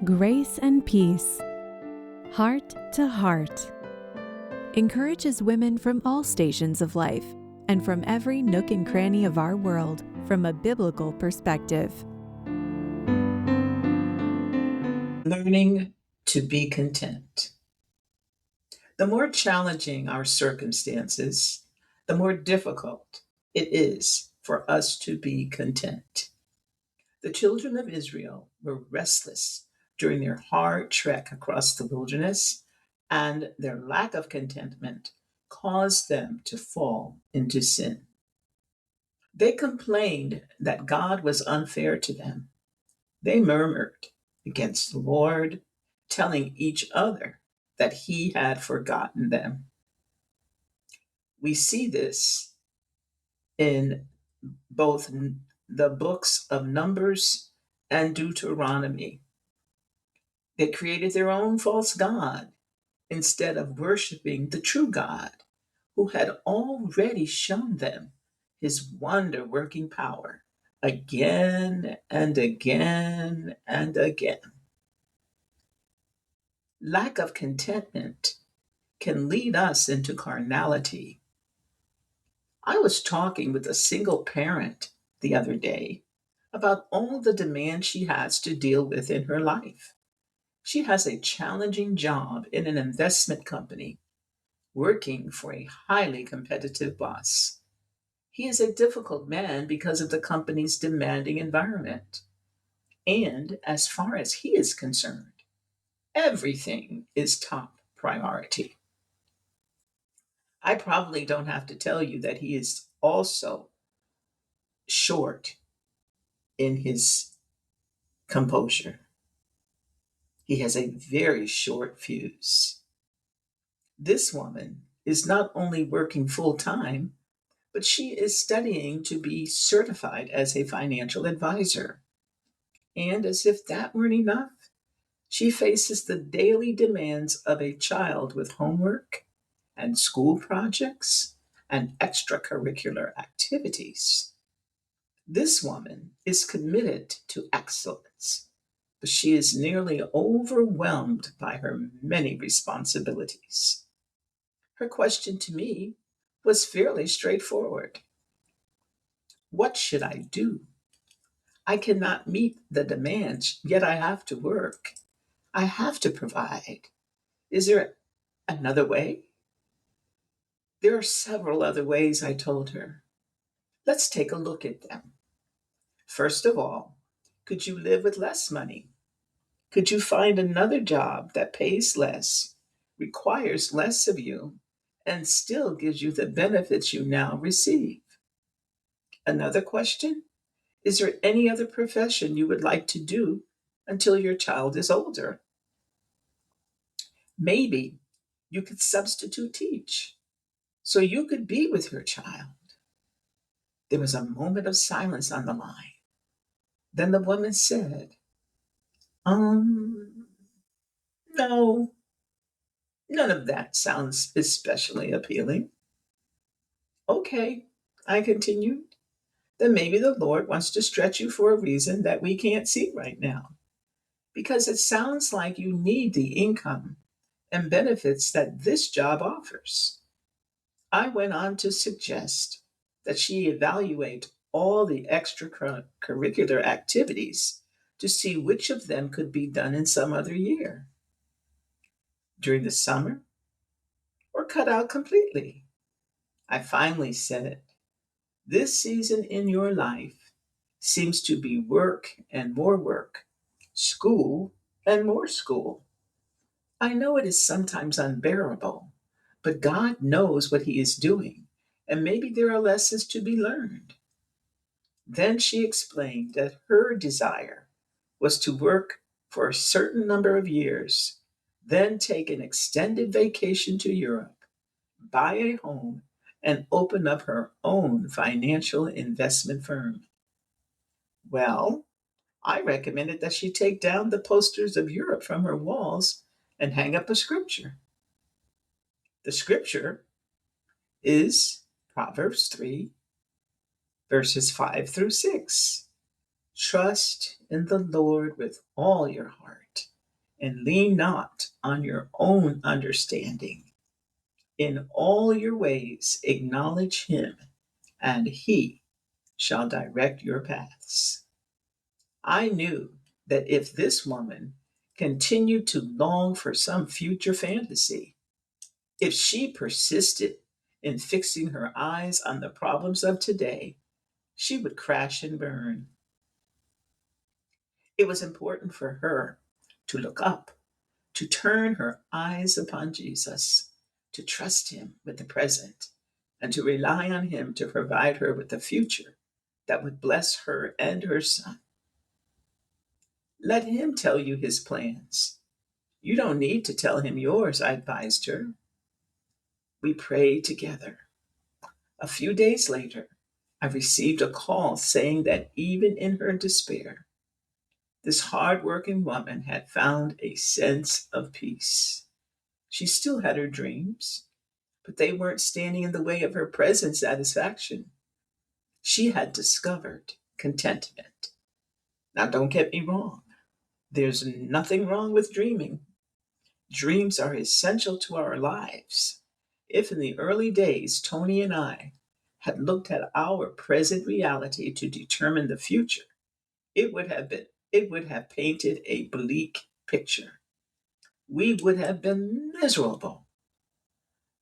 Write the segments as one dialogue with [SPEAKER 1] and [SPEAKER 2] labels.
[SPEAKER 1] Grace and Peace, Heart to Heart, encourages women from all stations of life and from every nook and cranny of our world from a biblical perspective.
[SPEAKER 2] Learning to be content. The more challenging our circumstances, the more difficult it is for us to be content. The children of Israel were restless during their hard trek across the wilderness, and their lack of contentment caused them to fall into sin. They complained that God was unfair to them. They murmured against the Lord, telling each other that he had forgotten them. We see this in both the books of Numbers and Deuteronomy. They created their own false god instead of worshiping the true God who had already shown them his wonder working power again and again and again. Lack of contentment can lead us into carnality. I was talking with a single parent the other day about all the demands she has to deal with in her life. She has a challenging job in an investment company, working for a highly competitive boss. He is a difficult man because of the company's demanding environment. And as far as he is concerned, everything is top priority. I probably don't have to tell you that he is also short in his composure. He has a very short fuse. This woman is not only working full time, but she is studying to be certified as a financial advisor. And as if that weren't enough, she faces the daily demands of a child with homework and school projects and extracurricular activities. This woman is committed to excellence, but she is nearly overwhelmed by her many responsibilities. Her question to me was fairly straightforward. What should I do? I cannot meet the demands, yet I have to work. I have to provide. Is there another way? There are several other ways, I told her. Let's take a look at them. First of all, could you live with less money? Could you find another job that pays less, requires less of you, and still gives you the benefits you now receive? Another question, is there any other profession you would like to do until your child is older? Maybe you could substitute teach so you could be with your child. There was a moment of silence on the line. Then the woman said, um, no, none of that sounds especially appealing. Okay, I continued. Then maybe the Lord wants to stretch you for a reason that we can't see right now. Because it sounds like you need the income and benefits that this job offers. I went on to suggest that she evaluate all the extracurricular activities to see which of them could be done in some other year, during the summer, or cut out completely. I finally said, this season in your life seems to be work and more work, school and more school. I know it is sometimes unbearable, but God knows what He is doing, and maybe there are lessons to be learned. Then she explained that her desire was to work for a certain number of years, then take an extended vacation to Europe, buy a home, and open up her own financial investment firm. Well, I recommended that she take down the posters of Europe from her walls and hang up a scripture. The scripture is Proverbs 3, verses 5 through 6. Trust in the Lord with all your heart and lean not on your own understanding. In all your ways, acknowledge him, and he shall direct your paths. I knew that if this woman continued to long for some future fantasy, if she persisted in fixing her eyes on the problems of today, she would crash and burn. It was important for her to look up, to turn her eyes upon Jesus, to trust him with the present, and to rely on him to provide her with a future that would bless her and her son. Let him tell you his plans. You don't need to tell him yours, I advised her. We prayed together. A few days later, I received a call saying that even in her despair, this hardworking woman had found a sense of peace. She still had her dreams, but they weren't standing in the way of her present satisfaction. She had discovered contentment. Now, don't get me wrong, there's nothing wrong with dreaming. Dreams are essential to our lives. If in the early days Tony and I had looked at our present reality to determine the future, it would have painted a bleak picture. We would have been miserable,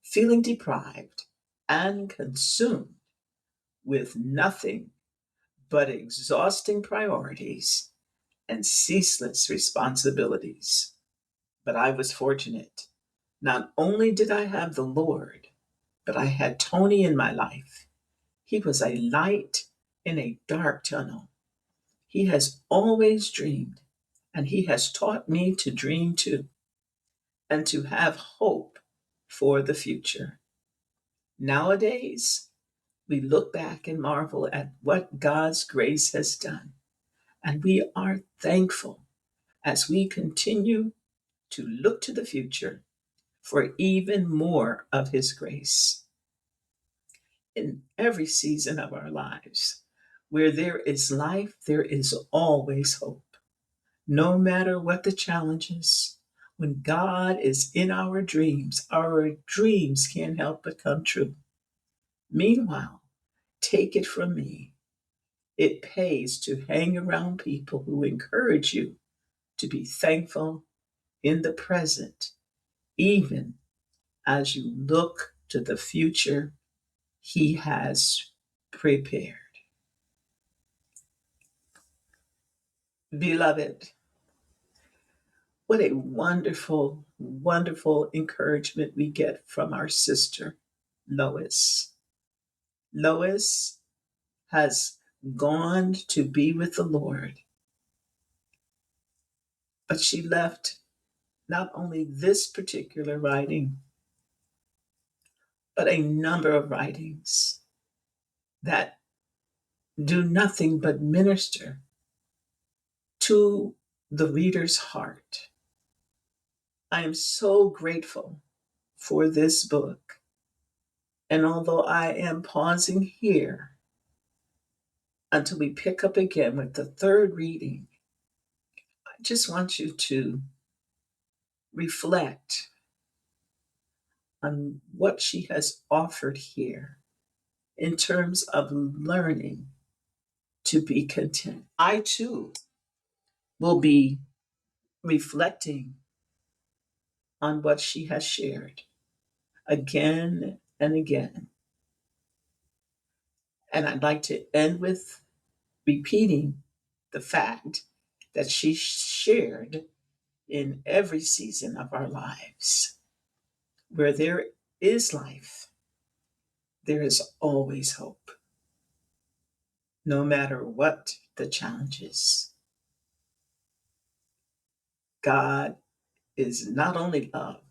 [SPEAKER 2] feeling deprived and consumed with nothing but exhausting priorities and ceaseless responsibilities. But I was fortunate. Not only did I have the Lord, but I had Tony in my life. He was a light in a dark tunnel. He has always dreamed, and he has taught me to dream too, and to have hope for the future. Nowadays, we look back and marvel at what God's grace has done, and we are thankful as we continue to look to the future for even more of his grace. In every season of our lives, where there is life, there is always hope. No matter what the challenges, when God is in our dreams can't help but come true. Meanwhile, take it from me, it pays to hang around people who encourage you to be thankful in the present, even as you look to the future he has prepared. Beloved, what a wonderful, wonderful encouragement we get from our sister, Lois. Lois has gone to be with the Lord, but she left not only this particular writing, but a number of writings that do nothing but minister to the reader's heart. I am so grateful for this book. And although I am pausing here until we pick up again with the third reading, I just want you to reflect on what she has offered here in terms of learning to be content. I too will be reflecting on what she has shared again and again. And I'd like to end with repeating the fact that she shared in every season of our lives. Where there is life, there is always hope, no matter what the challenges. God is not only love,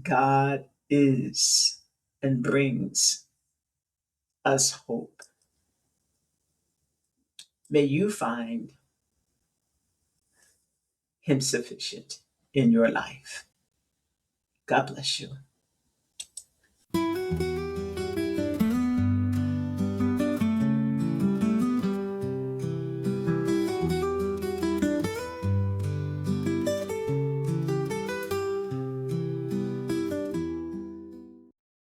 [SPEAKER 2] God is and brings us hope. May you find him sufficient in your life. God bless you.